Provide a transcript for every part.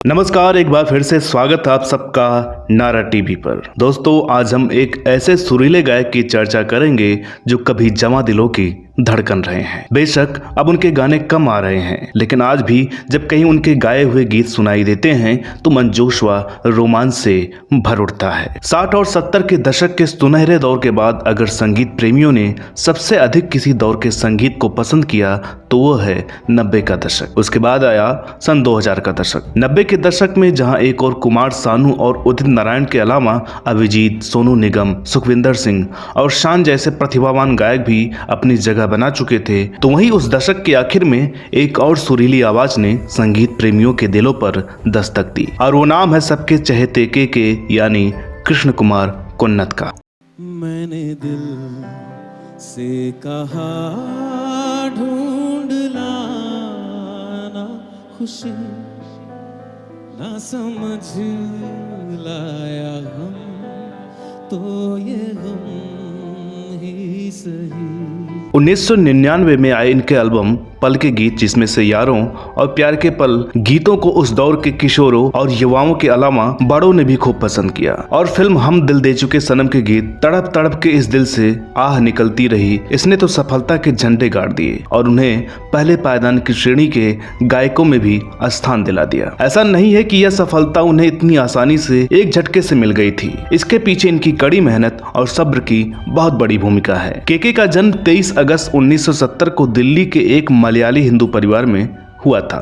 नमस्कार, एक बार फिर से स्वागत है आप सबका नारा टीवी पर। दोस्तों, आज हम एक ऐसे सुरीले गायक की चर्चा करेंगे जो कभी जवां दिलों की धड़कन रहे हैं। बेशक अब उनके गाने कम आ रहे हैं, लेकिन आज भी जब कहीं उनके गाए हुए गीत सुनाई देते हैं तो मन जोश व रोमांच से भर उठता है। 60 और 70 के दशक के सुनहरे दौर के बाद अगर संगीत प्रेमियों ने सबसे अधिक किसी दौर के संगीत को पसंद किया तो वो है 90 का दशक। उसके बाद आया सन 2000 का दशक। 90 के दशक में जहां एक और कुमार सानू और उदित नारायण के अलावा अभिजीत, सोनू निगम, सुखविंदर सिंह और शान जैसे प्रतिभावान गायक भी अपनी जगह बना चुके थे, तो वहीं उस दशक के आखिर में एक और सुरीली आवाज ने संगीत प्रेमियों के दिलों पर दस्तक दी, और वो नाम है सबके चहेते के यानी कृष्ण कुमार कुन्नत का। मैंने दिल से कहा ढूंढ लाना खुशी, ना समझ लाया हम तो ये गम ही सही। 1999 में आए इनके एल्बम पल के गीत, जिसमें से यारों और प्यार के पल गीतों को उस दौर के किशोरों और युवाओं के अलावा बड़ों ने भी खूब पसंद किया, और फिल्म हम दिल दे चुके सनम के गीत तड़प तड़प के इस दिल से आह निकलती रही, इसने तो सफलता के झंडे गाड़ दिए और उन्हें पहले पायदान की श्रेणी के गायकों में भी स्थान दिला दिया। ऐसा नहीं है कि यह सफलता उन्हें इतनी आसानी से एक झटके से मिल गई थी, इसके पीछे इनकी कड़ी मेहनत और सब्र की बहुत बड़ी भूमिका है। केके का जन्म 23 अगस्त 1970 को दिल्ली के एक मलयाली हिंदू परिवार में हुआ था।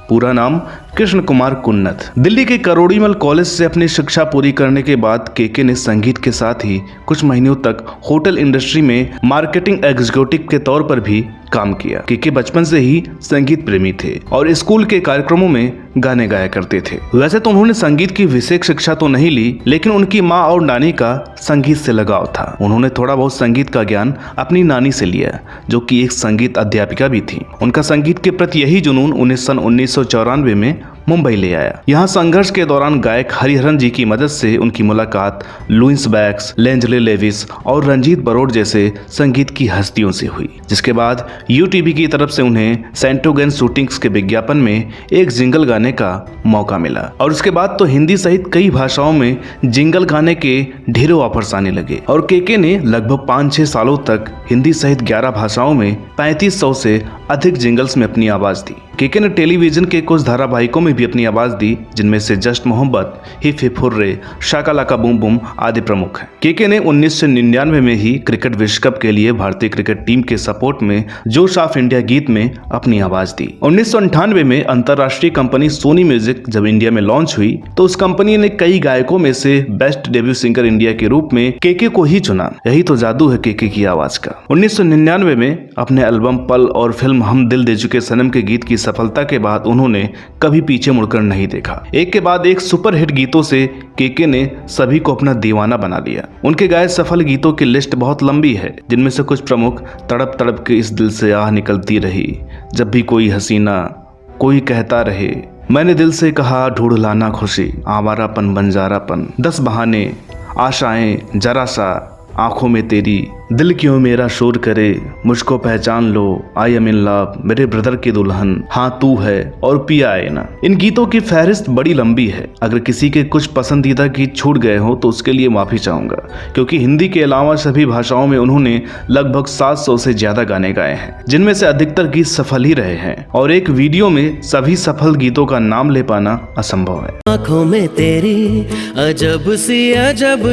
पूरा नाम कृष्ण कुमार कुन्नत। दिल्ली के करोड़ीमल कॉलेज से अपनी शिक्षा पूरी करने के बाद केके ने संगीत के साथ ही कुछ महीनों तक होटल इंडस्ट्री में मार्केटिंग एग्जीक्यूटिव के तौर पर भी काम किया। केके बचपन से ही संगीत प्रेमी थे और स्कूल के कार्यक्रमों में गाने गाया करते थे। वैसे तो उन्होंने संगीत की विशेष शिक्षा तो नहीं ली, लेकिन उनकी माँ और नानी का संगीत से लगाव था। उन्होंने थोड़ा बहुत संगीत का ज्ञान अपनी नानी से लिया, जो कि एक संगीत अध्यापिका भी थी। उनका संगीत के प्रति यही जुनून उन्हें सन 1994 में मुंबई ले आया। यहाँ संघर्ष के दौरान गायक हरिहरन जी की मदद से उनकी मुलाकात लुइस बैक्स, लेंजले लेविस और रंजीत बरोड़ जैसे संगीत की हस्तियों से हुई, जिसके बाद यूटीवी की तरफ से उन्हें सेंटोगेन शूटिंग्स के विज्ञापन में एक जिंगल गाने का मौका मिला, और उसके बाद तो हिंदी सहित कई भाषाओं में जिंगल गाने के ढेरों ऑफर्स आने लगे, और केके ने लगभग 5-6 सालों तक हिंदी सहित 11 भाषाओं में 3500 से अधिक जिंगल्स में अपनी आवाज दी। केके ने टेलीविजन के कुछ धारावाहिकों में भी अपनी आवाज दी, जिनमें से जस्ट मोहब्बत, hip hip hurray, Shakalaka boom boom आदि प्रमुख हैं। केके ने 1999 में ही क्रिकेट विश्व कप के लिए भारतीय क्रिकेट टीम के सपोर्ट में जोश ऑफ इंडिया गीत में अपनी आवाज दी। 1998 में अंतर्राष्ट्रीय कंपनी सोनी म्यूजिक जब इंडिया में लॉन्च हुई, तो उस कंपनी ने कई गायकों में से बेस्ट डेब्यू सिंगर इंडिया के रूप में केके को ही चुना। यही तो जादू है केके की आवाज का। 1999 में अपने एल्बम पल और फिल्म हम दिल दे चुके सनम के गीत की सफलता के बाद उन्होंने कभी पीछे मुड़कर नहीं देखा। एक के बाद एक सुपरहिट गीतों से केके ने सभी को अपना दीवाना बना दिया। उनके गाए सफल गीतों की लिस्ट बहुत लंबी है, जिनमें से कुछ प्रमुख तड़प तड़प के इस दिल से आह निकलती रही, जब भी कोई हसीना, कोई कहता रहे, मैंने दिल से कहा ढूंढ लाना खुशी, आवारापन बंजारापन, 10 बहाने, आशाएं, जरा सा, आंखों में तेरी, दिल क्यों मेरा शोर करे, मुझको पहचान लो, आई एम इन लव, मेरे ब्रदर की दुल्हन, हाँ तू है और पिया है ना। इन गीतों की फहरिस्त बड़ी लंबी है। अगर किसी के कुछ पसंदीदा गीत छूट गए हो तो उसके लिए माफी चाहूंगा, क्योंकि हिंदी के अलावा सभी भाषाओं में उन्होंने लगभग 700 से ज्यादा गाने गाए हैं, जिनमें से अधिकतर गीत सफल ही रहे हैं, और एक वीडियो में सभी सफल गीतों का नाम ले पाना असंभव है। आँखों में तेरी अजब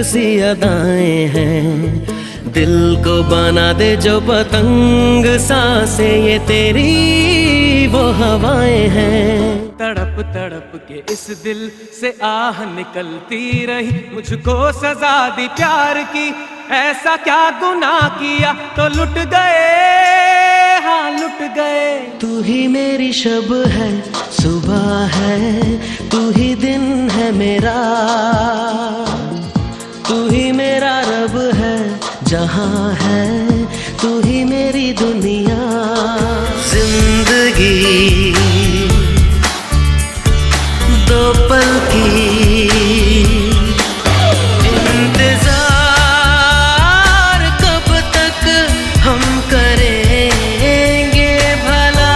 सी अदाएं हैं, दिल को बना दे जो पतंग, सांसें ये तेरी वो हवाएं हैं। तड़प तड़प के इस दिल से आह निकलती रही, मुझको सजा दी प्यार की, ऐसा क्या गुनाह किया तो लुट गए, हाँ लुट गए। तू ही मेरी शब है, सुबह है, तू ही दिन है मेरा, तू ही मेरा रब है, जहाँ है तू ही मेरी दुनिया। जिंदगी दो पल की, इंतजार कब तक हम करेंगे भला,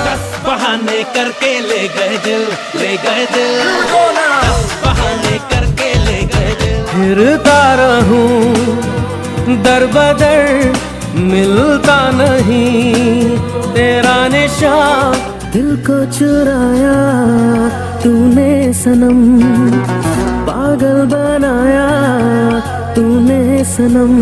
10 बहाने करके ले गए दिल, ले गए दिल, बहाने करके ले गए दिल। फिरता रहूं दर बदर, मिलता नहीं तेरा निशान। दिल को चुराया तूने सनम, पागल बनाया तूने सनम।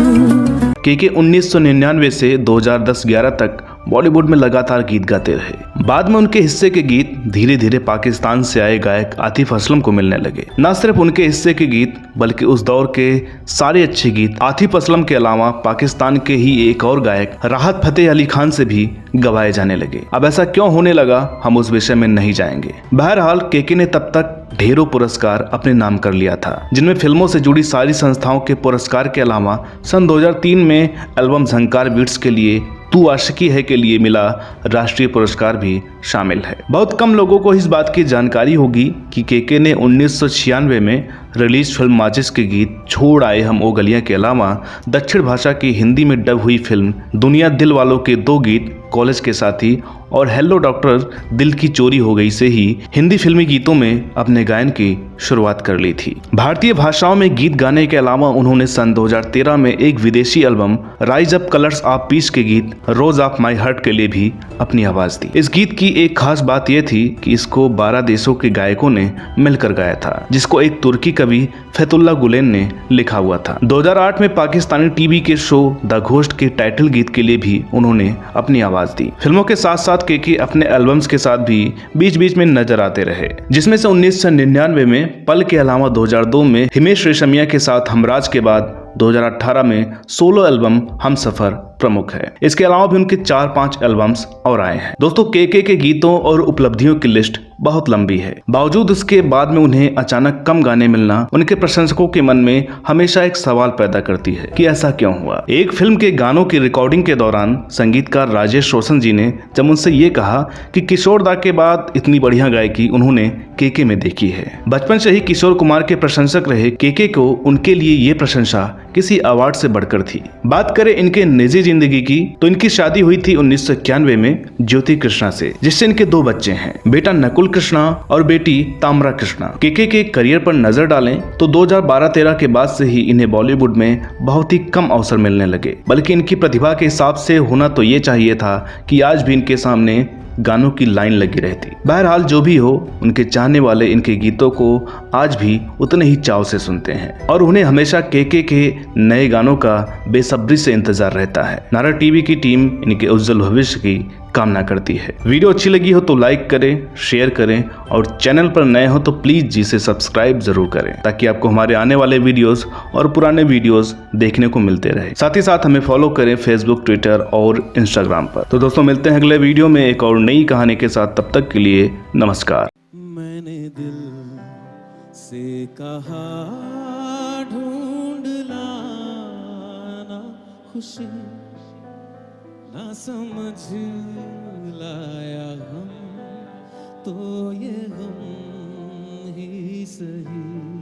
केके 1999 से 2010-11 तक बॉलीवुड में लगातार गीत गाते रहे। बाद में उनके हिस्से के गीत धीरे धीरे पाकिस्तान से आए गायक आतिफ असलम को मिलने लगे। न सिर्फ उनके हिस्से के गीत बल्कि उस दौर के सारे अच्छे गीत आतिफ असलम के अलावा पाकिस्तान के ही एक और गायक राहत फतेह अली खान से भी गवाए जाने लगे। अब ऐसा क्यों होने लगा, हम उस विषय में नहीं जाएंगे। बहरहाल केके ने तब तक ढेरों पुरस्कार अपने नाम कर लिया था, जिनमें फिल्मों से जुड़ी सारी संस्थाओं के पुरस्कार के अलावा सन 2003 में एल्बम झंकार बीट्स के लिए तू आशिकी है के लिए मिला राष्ट्रीय पुरस्कार भी शामिल है। बहुत कम लोगों को इस बात की जानकारी होगी कि केके ने 1996 में रिलीज फिल्म माचिस के गीत छोड़ आए हम ओ गलियां के अलावा दक्षिण भाषा की हिंदी में डब हुई फिल्म दुनिया दिल वालों के 2 गीत कॉलेज के साथी और हेलो डॉक्टर दिल की चोरी हो गई से ही हिंदी फिल्मी गीतों में अपने गायन की शुरुआत कर ली थी। भारतीय भाषाओं में गीत गाने के अलावा उन्होंने सन 2013 में एक विदेशी album rise up colours of peace के गीत रोज ऑफ माई हार्ट के लिए भी अपनी आवाज दी। इस गीत की एक खास बात यह थी कि इसको 12 देशों के गायकों ने मिलकर गाया था, जिसको एक तुर्की कवि फैतुल्लाह गुलेन ने लिखा हुआ था। 2008 में पाकिस्तानी टीवी के शो द घोस्ट के टाइटल गीत के लिए भी उन्होंने अपनी आवाज दी। फिल्मों के साथ साथ केके अपने एल्बम्स के साथ भी बीच बीच में नजर आते रहे, जिसमें से 1999 में पल के अलावा 2002 में हिमेश रेशमिया के साथ हमराज के बाद 2018 में सोलो एल्बम हम सफर प्रमुख है। इसके अलावा भी उनके 4-5 एल्बम्स और आए हैं। दोस्तों केके के गीतों और उपलब्धियों की लिस्ट बहुत लंबी है। बावजूद इसके बाद में उन्हें अचानक कम गाने मिलना उनके प्रशंसकों के मन में हमेशा एक सवाल पैदा करती है कि ऐसा क्यों हुआ। एक फिल्म के गानों की रिकॉर्डिंग के दौरान संगीतकार राजेश रोशन जी ने जब उनसे ये कहा कि किशोर दा के बाद इतनी बढ़िया गायकी उन्होंने केके में देखी है। बचपन से ही किशोर कुमार के प्रशंसक रहे केके को उनके लिए ये प्रशंसा किसी अवार्ड से बढ़कर थी। बात करें इनके निजी जिंदगी की तो इनकी शादी हुई थी 1991 में ज्योति कृष्णा से, जिससे इनके 2 बच्चे हैं, बेटा नकुल कृष्णा और बेटी ताम्रा कृष्णा। केके के करियर पर नजर डालें तो 2012-13 के बाद से ही इन्हें बॉलीवुड में बहुत ही कम अवसर मिलने लगे, बल्कि इनकी प्रतिभा के हिसाब से होना तो ये चाहिए था कि आज भी इनके सामने गानों की लाइन लगी रहती। बहरहाल जो भी हो, उनके चाहने वाले इनके गीतों को आज भी उतने ही चाव से सुनते हैं और उन्हें हमेशा केके के नए गानों का बेसब्री से इंतजार रहता है। नारा टीवी की टीम इनके उज्जवल भविष्य की कामना करती है। वीडियो अच्छी लगी हो तो लाइक करें, शेयर करें और चैनल पर नए हो तो प्लीज जी से सब्सक्राइब जरूर करें, ताकि आपको हमारे आने वाले वीडियोस और पुराने वीडियोस देखने को मिलते रहे। साथ ही साथ हमें फॉलो करें फेसबुक, ट्विटर और इंस्टाग्राम पर। तो दोस्तों मिलते हैं अगले वीडियो में एक और नई कहानी के साथ, तब तक के लिए नमस्कार। मैंने दिल से कहा ढूंढ लाना खुशी, ना समझ लाया हम तो ये हम ही सही।